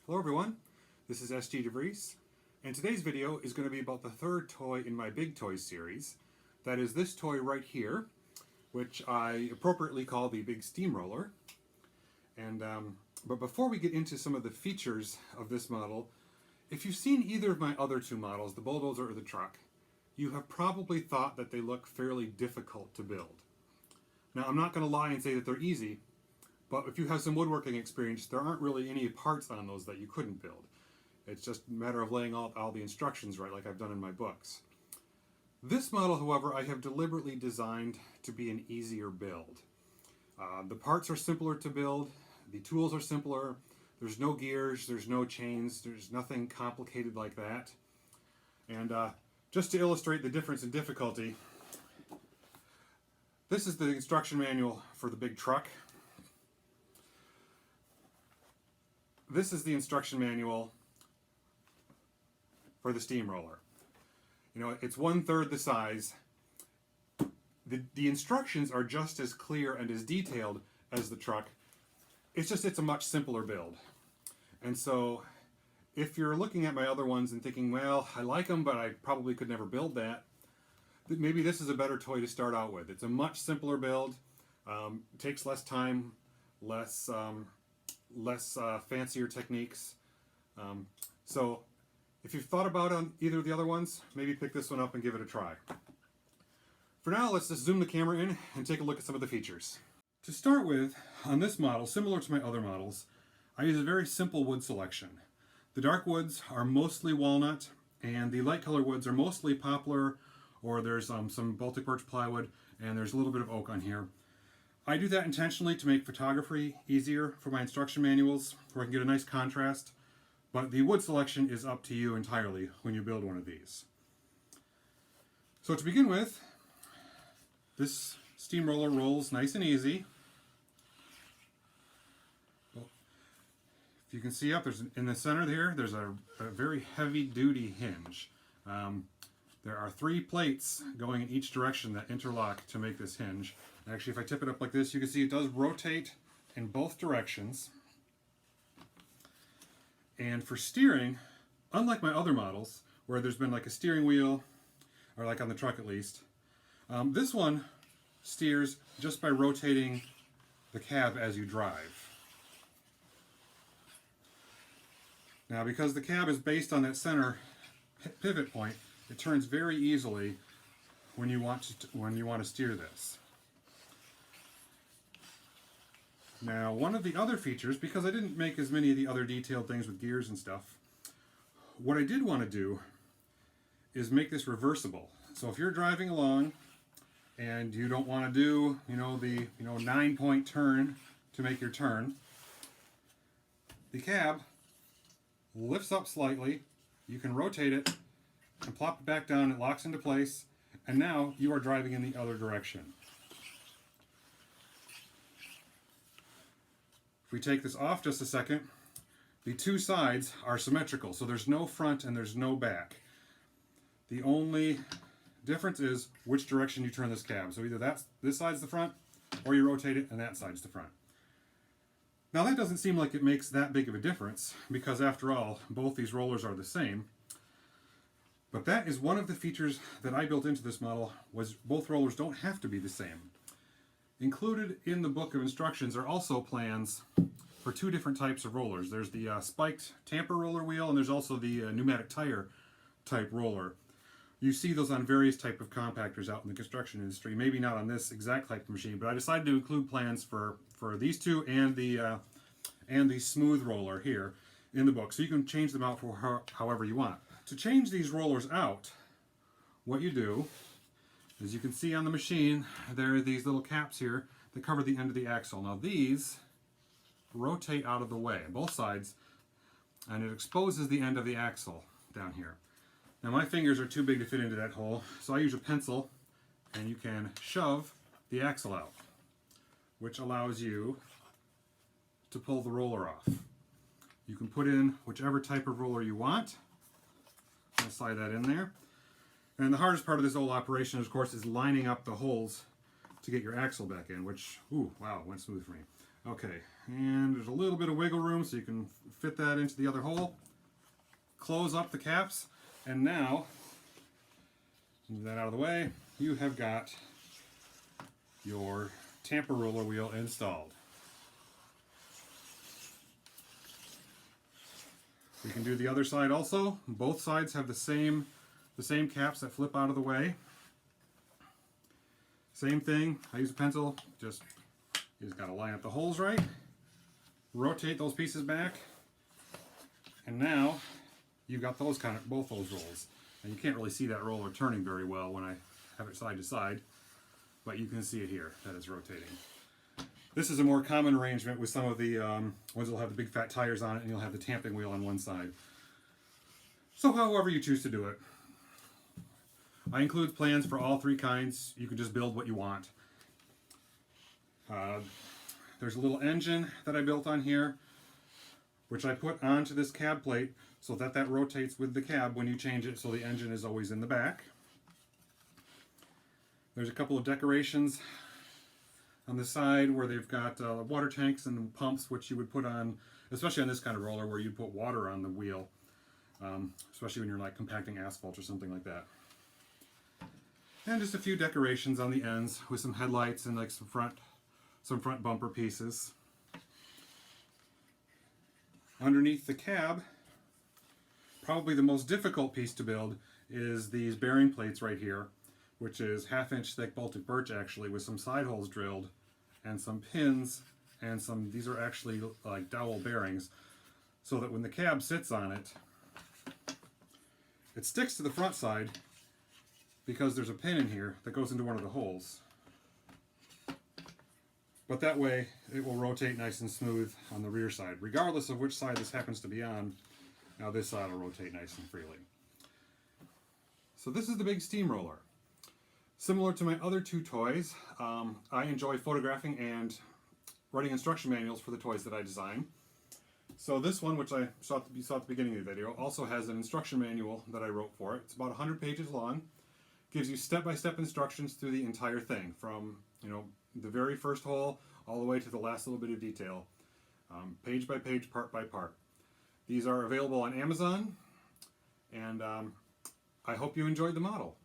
Hello everyone, this is S.G. DeVries, and today's video is going to be about the third toy in my Big Toys series. That is this toy right here, which I appropriately call the Big Steamroller. But before we get into some of the features of this model, if you've seen either of my other two models, the bulldozer or the truck, you have probably thought that they look fairly difficult to build. Now, I'm not going to lie and say that they're easy, but if you have some woodworking experience, there aren't really any parts on those that you couldn't build. It's just a matter of laying out all the instructions right, like I've done in my books. This model, however, I have deliberately designed to be an easier build. The parts are simpler to build, the tools are simpler, there's no gears, there's no chains, there's nothing complicated like that. And just to illustrate the difference in difficulty, this is the instruction manual for the big truck. This is the instruction manual for the steamroller. You know, it's 1/3 the size. The instructions are just as clear and as detailed as the truck. It's a much simpler build. And so if you're looking at my other ones and thinking, well, I like them, but I probably could never build that, maybe this is a better toy to start out with. It's a much simpler build, takes less time, less fancier techniques. So if you've thought about on either of the other ones, maybe pick this one up and give it a try. For now, let's just zoom the camera in and take a look at some of the features. To start with, on this model, similar to my other models, I use a very simple wood selection. The dark woods are mostly walnut, and the light color woods are mostly poplar, or there's some Baltic birch plywood, and there's a little bit of oak on here. I do that intentionally to make photography easier for my instruction manuals, where I can get a nice contrast, but the wood selection is up to you entirely when you build one of these. So to begin with, this steamroller rolls nice and easy. If you can see up, in the center there, there's a very heavy-duty hinge. There are 3 plates going in each direction that interlock to make this hinge. Actually, if I tip it up like this, you can see it does rotate in both directions. And for steering, unlike my other models, where there's been like a steering wheel, or like on the truck at least, this one steers just by rotating the cab as you drive. Now, because the cab is based on that center pivot point, it turns very easily when you want to steer this. Now, one of the other features, because I didn't make as many of the other detailed things with gears and stuff, what I did want to do is make this reversible. So if you're driving along and you don't want to do, the 9-point turn to make your turn, the cab lifts up slightly, you can rotate it and plop it back down, it locks into place, and now you are driving in the other direction. If we take this off just a second, the 2 sides are symmetrical, so there's no front and there's no back. The only difference is which direction you turn this cab. So either this side's the front, or you rotate it and that side's the front. Now that doesn't seem like it makes that big of a difference, because after all, both these rollers are the same. But that is one of the features that I built into this model, was both rollers don't have to be the same. Included in the book of instructions are also plans for 2 different types of rollers. There's the spiked tamper roller wheel, and there's also the pneumatic tire type roller. You see those on various type of compactors out in the construction industry. Maybe not on this exact type of machine, but I decided to include plans for these 2 and the smooth roller here in the book, so you can change them out for however you want. To change these rollers out, what you do, as you can see on the machine, there are these little caps here that cover the end of the axle. Now these rotate out of the way, both sides, and it exposes the end of the axle down here. Now my fingers are too big to fit into that hole, so I use a pencil, and you can shove the axle out, which allows you to pull the roller off. You can put in whichever type of roller you want. I'll slide that in there. And the hardest part of this whole operation, of course, is lining up the holes to get your axle back in, which, ooh, wow, went smooth for me. Okay, and there's a little bit of wiggle room so you can fit that into the other hole. Close up the caps, and now, move that out of the way, you have got your tamper roller wheel installed. We can do the other side also. Both sides have the same caps that flip out of the way. Same thing, I use a pencil, you just gotta line up the holes right, rotate those pieces back, and now you've got both those rolls. And you can't really see that roller turning very well when I have it side to side, but you can see it here that it's rotating. This is a more common arrangement with some of the ones that'll have the big fat tires on it, and you'll have the tamping wheel on one side. So however you choose to do it. I include plans for all three kinds. You can just build what you want. There's a little engine that I built on here, which I put onto this cab plate so that rotates with the cab when you change it, so the engine is always in the back. There's a couple of decorations on the side where they've got water tanks and pumps, which you would put on, especially on this kind of roller where you put water on the wheel, especially when you're like compacting asphalt or something like that. And just a few decorations on the ends with some headlights and like some front bumper pieces. Underneath the cab, probably the most difficult piece to build is these bearing plates right here, which is 1/2 inch thick bolted birch actually, with some side holes drilled and some pins, and these are actually like dowel bearings, so that when the cab sits on it, it sticks to the front side because there's a pin in here that goes into one of the holes. But that way it will rotate nice and smooth on the rear side, regardless of which side this happens to be on. Now this side will rotate nice and freely. So this is the Big Steamroller. Similar to my other two toys, I enjoy photographing and writing instruction manuals for the toys that I design. So this one, which you saw at the beginning of the video, also has an instruction manual that I wrote for it. It's about 100 pages long. Gives you step-by-step instructions through the entire thing, from the very first hole all the way to the last little bit of detail, page by page, part by part. These are available on Amazon, and I hope you enjoyed the model.